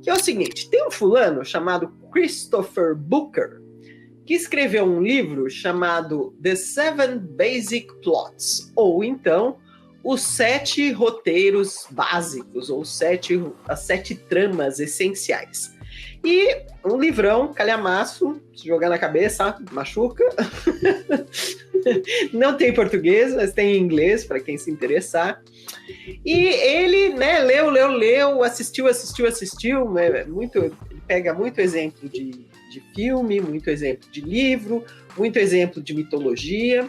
que é o seguinte, tem um fulano chamado Christopher Booker, que escreveu um livro chamado The Seven Basic Plots, ou então os 7 roteiros básicos, ou as 7 tramas essenciais. E um livrão, calhamaço, se jogar na cabeça, machuca. Não tem português, mas tem inglês, para quem se interessar. E ele, né, leu, assistiu, ele pega muito exemplo de filme, muito exemplo de livro, muito exemplo de mitologia.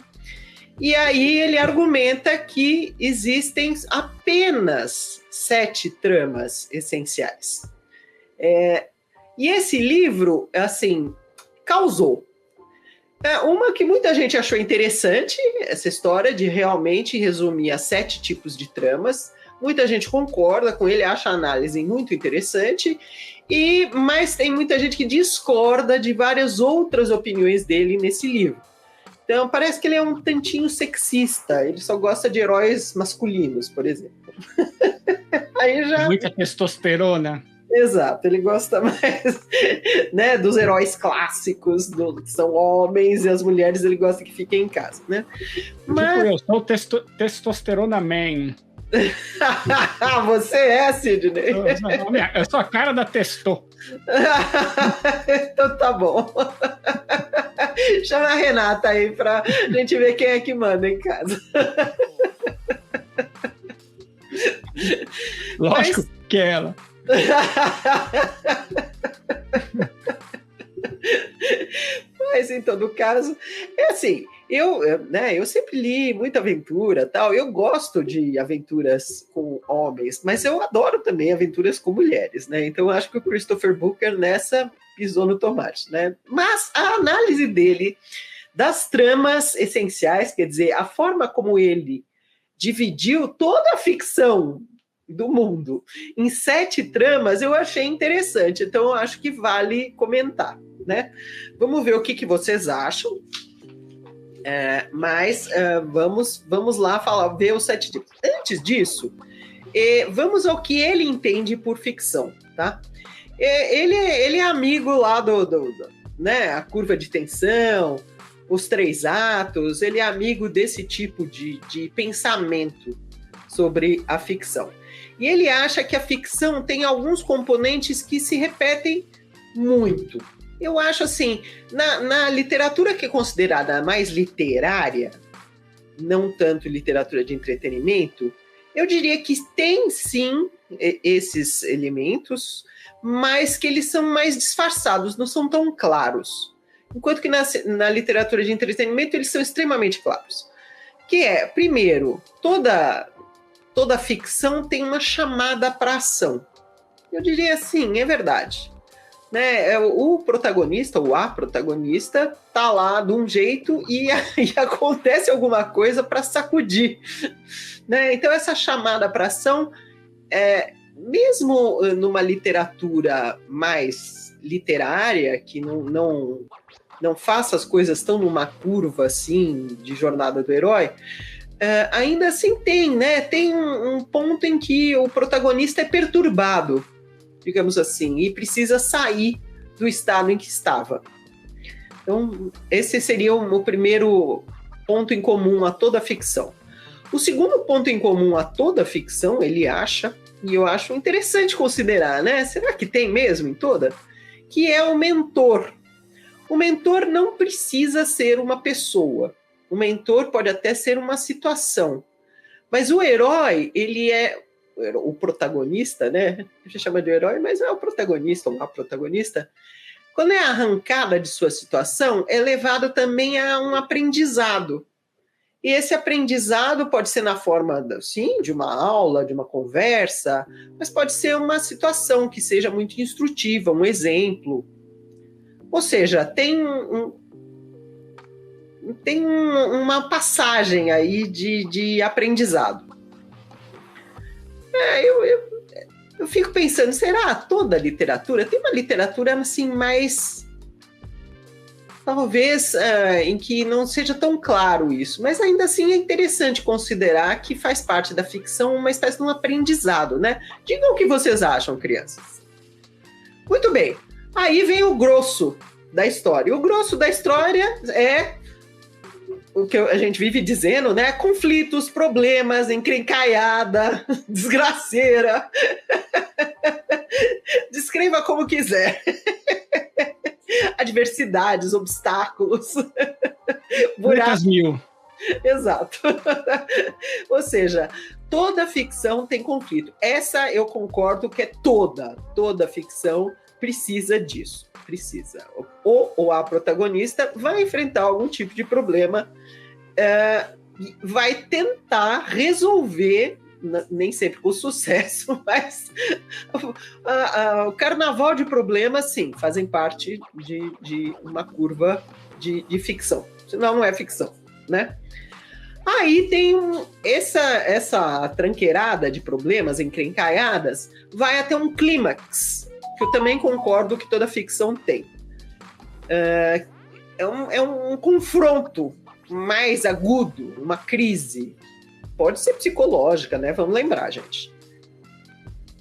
E aí ele argumenta que existem apenas 7 tramas essenciais. E esse livro, assim, causou. Uma que muita gente achou interessante, essa história de realmente resumir a 7 tipos de tramas. Muita gente concorda com ele, acha a análise muito interessante, mas tem muita gente que discorda de várias outras opiniões dele nesse livro. Então, parece que ele é um tantinho sexista, ele só gosta de heróis masculinos, por exemplo. Aí já... Muita testosterona. Exato, ele gosta mais, né, dos heróis clássicos, que são homens, e as mulheres ele gosta que fiquem em casa, né? Mas... Tipo, eu sou o testosterona man. Você é, Sidney? Eu sou a cara da testo. Então tá bom. Chama a Renata aí pra gente ver quem é que manda em casa. Lógico que é ela. Mas em todo caso, é assim, eu sempre li muita aventura, tal. Eu gosto de aventuras com homens, mas eu adoro também aventuras com mulheres, né? Então eu acho que o Christopher Booker nessa pisou no tomate, né? Mas a análise dele das tramas essenciais, quer dizer, a forma como ele dividiu toda a ficção do mundo em 7 tramas, eu achei interessante, então eu acho que vale comentar, né? Vamos ver o que vocês acham, mas vamos lá ver os 7 tipos. Antes disso, vamos ao que ele entende por ficção, tá? Ele é amigo lá né, a curva de tensão, os 3 atos, ele é amigo desse tipo de pensamento sobre a ficção. E ele acha que a ficção tem alguns componentes que se repetem muito. Eu acho assim, na literatura que é considerada mais literária, não tanto literatura de entretenimento, eu diria que tem sim esses elementos, mas que eles são mais disfarçados, não são tão claros. Enquanto que na literatura de entretenimento eles são extremamente claros. Que é, primeiro, toda ficção tem uma chamada para ação. Eu diria assim, é verdade. Né? O protagonista, ou a protagonista, tá lá de um jeito e acontece alguma coisa para sacudir. Né? Então, essa chamada para ação, mesmo numa literatura mais literária, que não faça as coisas tão numa curva assim de jornada do herói, ainda assim tem um ponto em que o protagonista é perturbado, digamos assim, e precisa sair do estado em que estava. Então, esse seria o primeiro ponto em comum a toda a ficção. O segundo ponto em comum a toda a ficção, ele acha, e eu acho interessante considerar, né? Será que tem mesmo em toda? Que é o mentor. O mentor não precisa ser uma pessoa. O mentor pode até ser uma situação. Mas o herói, ele é o protagonista, né? A gente chama de herói, mas é o protagonista ou a protagonista. Quando é arrancada de sua situação, é levado também a um aprendizado. E esse aprendizado pode ser na forma, sim, de uma aula, de uma conversa, mas pode ser uma situação que seja muito instrutiva, um exemplo. Ou seja, tem uma passagem aí de aprendizado. Eu fico pensando, será toda literatura? Tem uma literatura assim mais... Talvez em que não seja tão claro isso, mas ainda assim é interessante considerar que faz parte da ficção uma espécie de um aprendizado, né? Digam o que vocês acham, crianças. bem. Aí vem o grosso da história. O grosso da história é o que a gente vive dizendo, né? Conflitos, problemas, encrencaiada, desgraceira. Descreva como quiser. Adversidades, obstáculos. Muitas mil. Exato. Ou seja, toda ficção tem conflito. Essa eu concordo que é toda ficção precisa disso. Precisa. Ou a protagonista vai enfrentar algum tipo de problema, vai tentar resolver, nem sempre com sucesso, mas o carnaval de problemas, sim, fazem parte de uma curva de ficção. Senão não é ficção, né? Aí tem essa tranqueirada de problemas, encrencaiadas, vai até um clímax, que eu também concordo que toda ficção tem. É um confronto mais agudo, uma crise. Pode ser psicológica, né? Vamos lembrar, gente.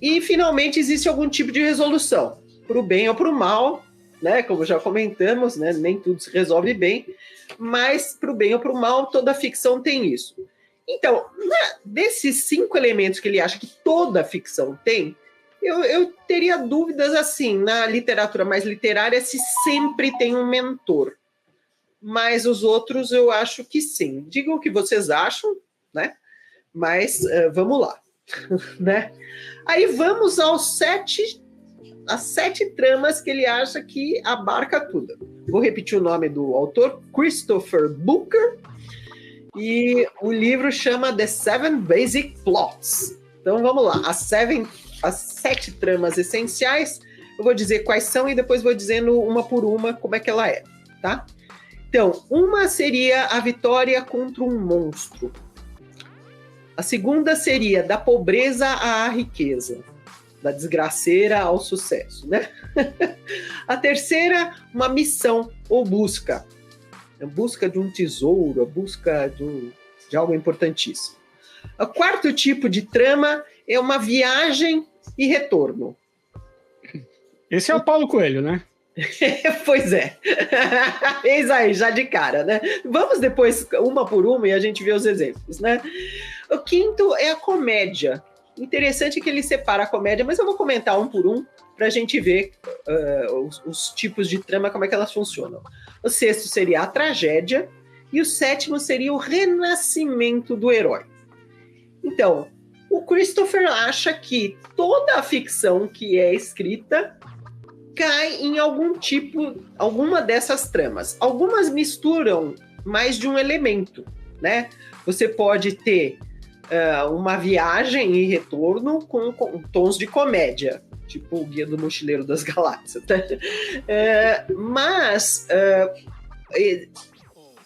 E, finalmente, existe algum tipo de resolução, para o bem ou para o mal, né? Como já comentamos, né? Nem tudo se resolve bem, mas para o bem ou para o mal, toda ficção tem isso. Então, desses 5 elementos que ele acha que toda ficção tem, eu teria dúvidas, assim, na literatura mais literária, se sempre tem um mentor. Mas os outros eu acho que sim. Digam o que vocês acham, né? Mas vamos lá. Né? Aí vamos às 7 tramas que ele acha que abarca tudo. Vou repetir o nome do autor, Christopher Booker, e o livro chama The 7 Basic Plots. Então vamos lá, as 7 tramas essenciais, eu vou dizer quais são e depois vou dizendo uma por uma como é que ela é, tá? Então, uma seria a vitória contra um monstro. A segunda seria da pobreza à riqueza, da desgraceira ao sucesso, né? A terceira, uma missão ou busca. A busca de um tesouro, a busca de algo importantíssimo. O quarto tipo de trama é uma viagem e retorno. Esse é o Paulo Coelho, né? Pois é. Eis aí, já de cara, né? Vamos depois, uma por uma, e a gente vê os exemplos, né? O quinto é a comédia. Interessante que ele separa a comédia, mas eu vou comentar um por um para a gente ver os tipos de trama, como é que elas funcionam. O sexto seria a tragédia e o sétimo seria o renascimento do herói. Então, o Christopher acha que toda a ficção que é escrita cai em alguma dessas tramas. Algumas misturam mais de um elemento, né? Você pode ter uma viagem e retorno com tons de comédia, tipo o Guia do Mochileiro das Galáxias. Tá? Mas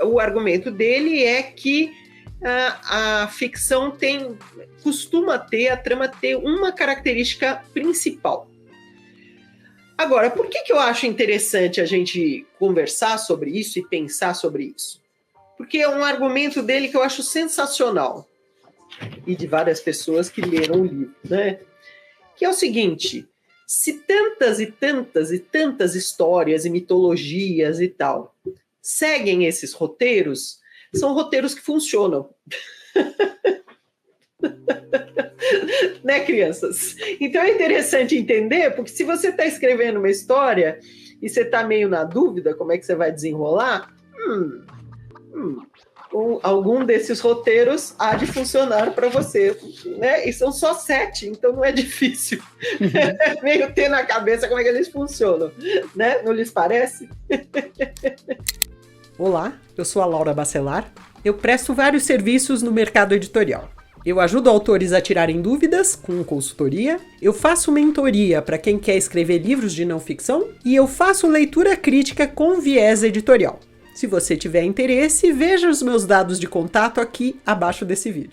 o argumento dele é que a ficção costuma ter, a trama ter uma característica principal. Agora, por que eu acho interessante a gente conversar sobre isso e pensar sobre isso? Porque é um argumento dele que eu acho sensacional, e de várias pessoas que leram o livro, né? Que é o seguinte: se tantas e tantas e tantas histórias e mitologias e tal seguem esses roteiros, são roteiros que funcionam. Né, crianças? Então é interessante entender, porque se você está escrevendo uma história e você está meio na dúvida como é que você vai desenrolar, algum desses roteiros há de funcionar para você, né? E são só 7, então não é difícil meio ter na cabeça como é que eles funcionam, né? Não lhes parece? Olá, eu sou a Laura Bacelar. Eu presto vários serviços no mercado editorial. Eu ajudo autores a tirarem dúvidas com consultoria, eu faço mentoria para quem quer escrever livros de não ficção e eu faço leitura crítica com viés editorial. Se você tiver interesse, veja os meus dados de contato aqui abaixo desse vídeo.